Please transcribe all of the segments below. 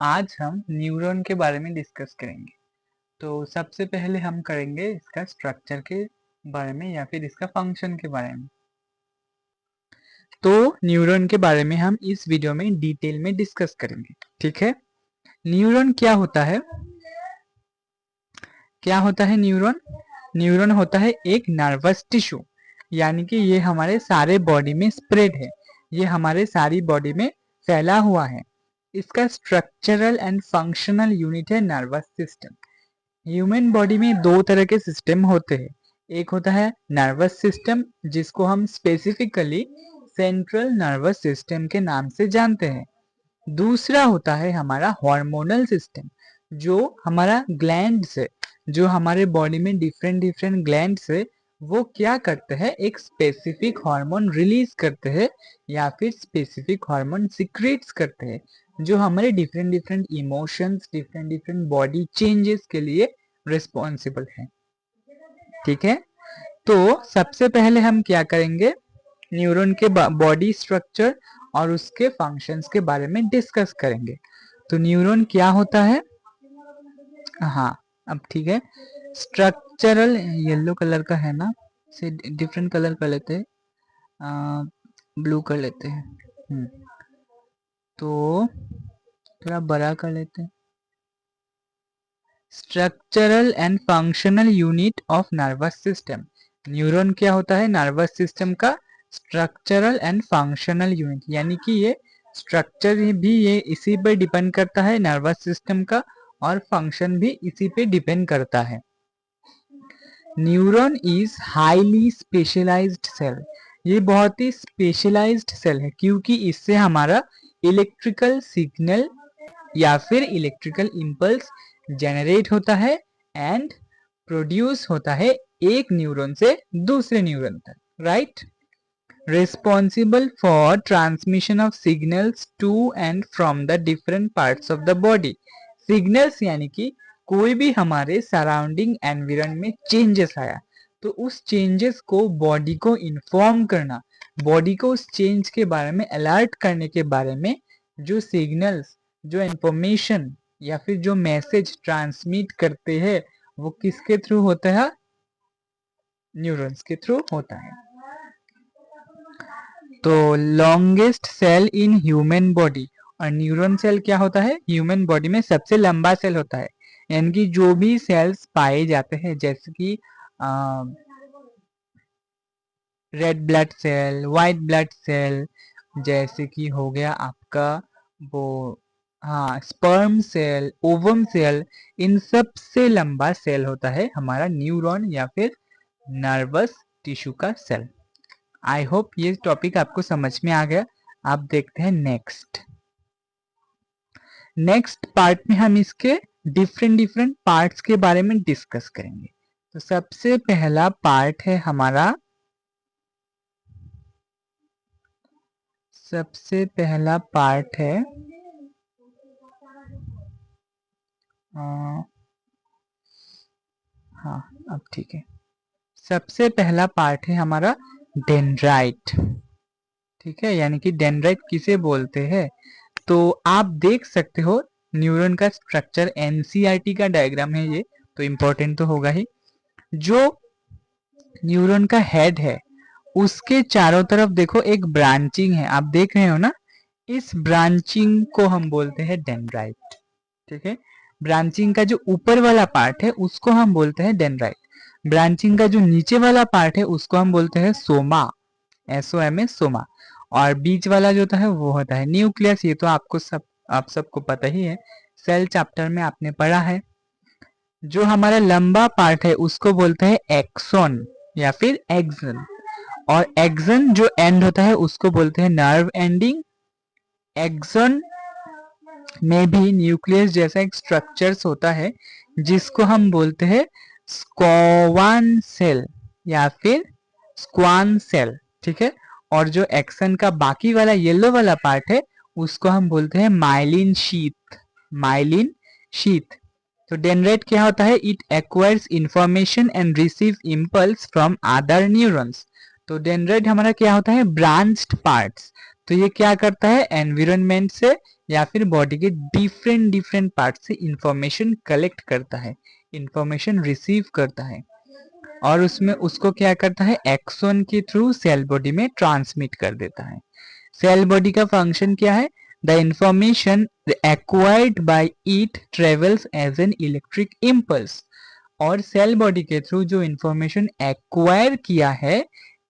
आज हम न्यूरॉन के बारे में डिस्कस करेंगे। तो सबसे पहले हम करेंगे इसका स्ट्रक्चर के बारे में या फिर इसका फंक्शन के बारे में। तो न्यूरॉन के बारे में हम इस वीडियो में डिटेल में डिस्कस करेंगे, ठीक है। न्यूरॉन क्या होता है? न्यूरॉन? न्यूरॉन होता है एक नर्वस टिश्यू, यानी कि ये हमारे सारे बॉडी में स्प्रेड है, ये हमारे सारी बॉडी में फैला हुआ है। इसका स्ट्रक्चरल एंड फंक्शनल यूनिट है नर्वस सिस्टम। ह्यूमन बॉडी में दो तरह के सिस्टम होते हैं। एक होता है नर्वस सिस्टम, जिसको हम स्पेसिफिकली सेंट्रल नर्वस सिस्टम के नाम से जानते हैं। दूसरा होता है हमारा हार्मोनल सिस्टम, जो हमारा ग्लैंड से, जो हमारे बॉडी में डिफरेंट डिफरेंट ग्लैंड से वो क्या करते हैं, एक स्पेसिफिक हार्मोन रिलीज करते हैं या फिर स्पेसिफिक हार्मोन सिक्रेट्स करते हैं, जो हमारे different different emotions, different different body changes के लिए रिस्पॉन्सिबल है, ठीक है। तो सबसे पहले हम क्या करेंगे, न्यूरॉन के बॉडी स्ट्रक्चर और उसके फंक्शंस के बारे में डिस्कस करेंगे। तो न्यूरॉन क्या होता है? हाँ, अब ठीक है। स्ट्रक्चरल येलो कलर का है ना, से डिफरेंट कलर कर लेते हैं, ब्लू कर लेते हैं। तो थोड़ा बड़ा कर लेते हैं। Structural and functional unit of nervous system. Neuron क्या होता है? नर्वस सिस्टम का स्ट्रक्चरल एंड फंक्शनल यूनिट, यानी कि ये स्ट्रक्चर भी ये इसी पे डिपेंड करता है नर्वस सिस्टम का, और फंक्शन भी इसी पे डिपेंड करता है। Neuron is highly specialised cell. ये बहुत ही स्पेशलाइज्ड सेल है, क्योंकि इससे हमारा इलेक्ट्रिकल सिग्नल या फिर इलेक्ट्रिकल इम्पल्स जनरेट होता है एंड प्रोड्यूस होता है एक न्यूरॉन से दूसरे न्यूरॉन तक, right. Responsible for transmission of signals to and from the different parts of the body. Signals यानी कि कोई भी हमारे सराउंडिंग एनवायरनमेंट में चेंजेस आया, तो उस चेंजेस को बॉडी को इन्फॉर्म करना, बॉडी को उस चेंज के बारे में अलर्ट करने के बारे में जो सिग्नल्स, जो इंफॉर्मेशन या फिर जो मैसेज ट्रांसमिट करते हैं, वो किसके थ्रू होता है? न्यूरॉन्स के थ्रू होता है। तो longest cell in human body, और न्यूरॉन सेल क्या होता है? ह्यूमन बॉडी में सबसे लंबा सेल होता है। यानी कि जो भी सेल्स पाए जाते हैं, जैसे कि red blood cell, white blood cell, जैसे कि हो गया आपका वो स्पर्म सेल, ओवम सेल, इन सब से लंबा सेल होता है हमारा न्यूरॉन या फिर नर्वस टिश्यू का सेल। आई होप ये टॉपिक आपको समझ में आ गया। आप देखते हैं नेक्स्ट पार्ट में हम इसके डिफरेंट डिफरेंट पार्ट्स के बारे में डिस्कस करेंगे। तो सबसे पहला पार्ट है हमारा, हाँ अब ठीक है। सबसे पहला पार्ट है हमारा डेंड्राइट, ठीक है। यानी कि डेंड्राइट किसे बोलते हैं? तो आप देख सकते हो न्यूरॉन का स्ट्रक्चर, एनसीईआरटी का डायग्राम है ये, तो इम्पोर्टेंट तो होगा ही। जो न्यूरॉन का हेड है उसके चारों तरफ देखो एक ब्रांचिंग है, आप देख रहे हो ना, इस ब्रांचिंग को हम बोलते हैं डेंड्राइट, ठीक है। ब्रांचिंग का जो ऊपर वाला पार्ट है उसको हम बोलते हैं डेंड्राइट। ब्रांचिंग का जो नीचे वाला पार्ट है उसको हम बोलते हैं सोमा, SOMA, सोमा। और बीच वाला जो होता है वो होता है न्यूक्लियस। ये तो आप सबको पता ही है, सेल चैप्टर में आपने पढ़ा है। जो हमारा लंबा पार्ट है उसको बोलते हैं एक्सॉन या फिर एक्सन, और एक्सन जो एंड होता है उसको बोलते हैं नर्व एंडिंग। एक्सन में भी न्यूक्लियस जैसा एक स्ट्रक्चर्स होता है जिसको हम बोलते हैं स्क्वान सेल या फिर स्क्वान सेल, ठीक है। और जो एक्सन का बाकी वाला येलो वाला पार्ट है उसको हम बोलते हैं माइलिन शीथ। तो डेंड्राइट क्या होता है? It acquires information and receive impulse from other neurons. तो डेंड्राइट हमारा क्या होता है? Branched parts. तो ये क्या करता है? एनवायरनमेंट से या फिर बॉडी के डिफरेंट डिफरेंट पार्ट से इंफॉर्मेशन कलेक्ट करता है, इंफॉर्मेशन रिसीव करता है और उसमें उसको क्या करता है, एक्सॉन के थ्रू सेल बॉडी में ट्रांसमिट कर देता है। सेल बॉडी का फंक्शन क्या है, the information acquired by it travels as an electric impulse. और सेल बॉडी के थ्रू जो इंफॉर्मेशन एक्वायर किया है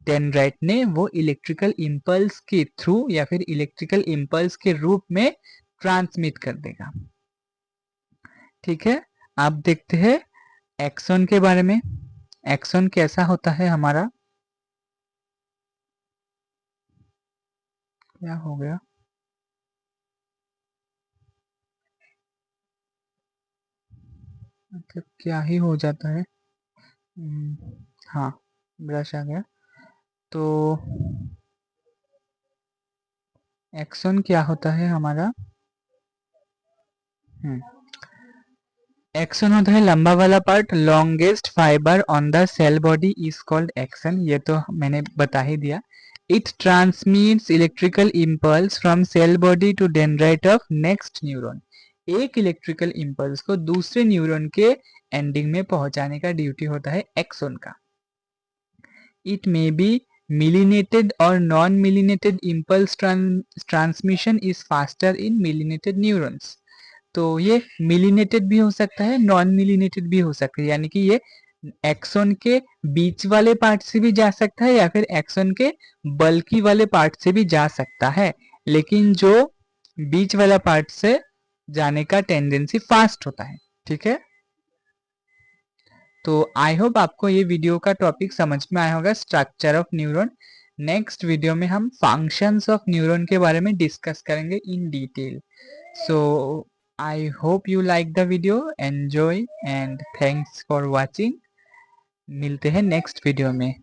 डेंड्राइट ने, वो इलेक्ट्रिकल इम्पल्स के थ्रू या फिर इलेक्ट्रिकल इम्पल्स के रूप में ट्रांसमिट कर देगा। ठीक है, आप देखते हैं एक्सॉन के बारे में। एक्सॉन कैसा होता है हमारा, क्या हो गया, मतलब क्या ही हो जाता है। हाँ, ब्रश आ गया। तो एक्सॉन क्या होता है हमारा, एक्सन होता है लंबा वाला part, longest fibre on the cell body is called axon, ये तो मैंने बता ही दिया। It transmits electrical impulse from cell body to dendrite of next neuron. एक इलेक्ट्रिकल इम्पल्स को दूसरे न्यूरॉन के एंडिंग में पहुंचाने का ड्यूटी होता है एक्सोन का। It may be myelinated or non-myelinated impulse transmission is faster in myelinated neurons। तो ये मिलिनेटेड भी हो सकता है, नॉन मिलिनेटेड भी हो सकता है, यानी कि ये एक्सोन के बीच वाले पार्ट से भी जा सकता है या फिर एक्सोन के बल्कि वाले पार्ट से भी जा सकता है, लेकिन जो बीच वाला पार्ट से जाने का टेंडेंसी फास्ट होता है। ठीक है, तो आई होप आपको ये वीडियो का टॉपिक समझ में आया होगा, structure of neuron. Next video में हम फंक्शंस ऑफ न्यूरॉन के बारे में डिस्कस करेंगे in detail. So I hope you like the video, enjoy and thanks for watching. मिलते हैं नेक्स्ट वीडियो में।